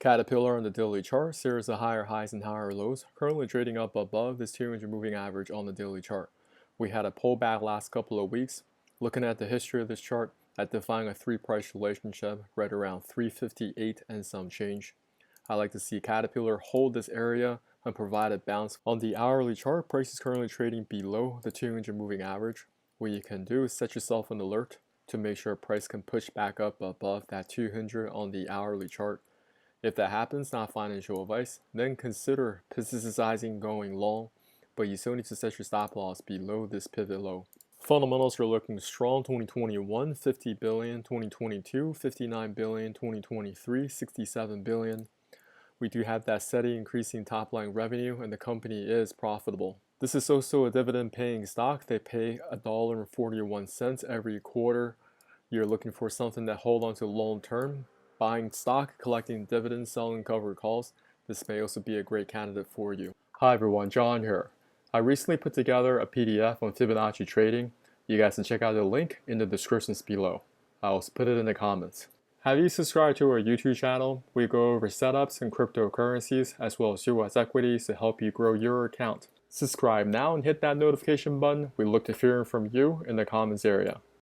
Caterpillar on the daily chart, series of higher highs and higher lows, currently trading up above this 200 moving average on the daily chart. We had a pullback last couple of weeks. Looking at the history of this chart, identifying a three-price relationship right around 358 and some change. I like to see Caterpillar hold this area and provide a bounce. On the hourly chart, price is currently trading below the 200 moving average. What you can do is set yourself an alert to make sure price can push back up above that 200 on the hourly chart. If that happens, not financial advice, then consider positioning going long, but you still need to set your stop loss below this pivot low. Fundamentals are looking strong. 2021, 50 billion, 2022, 59 billion, 2023, 67 billion. We do have that steady increasing top line revenue and the company is profitable. This is also a dividend paying stock. They pay $1.41 every quarter. You're looking for something that hold on to long term. Buying stock, collecting dividends, selling covered calls, this may also be a great candidate for you. Hi everyone, John here. I recently put together a PDF on Fibonacci trading. You guys can check out the link in the descriptions below. I'll also put it in the comments. Have you subscribed to our YouTube channel? We go over setups and cryptocurrencies as well as US equities to help you grow your account. Subscribe now and hit that notification button. We look to hearing from you in the comments area.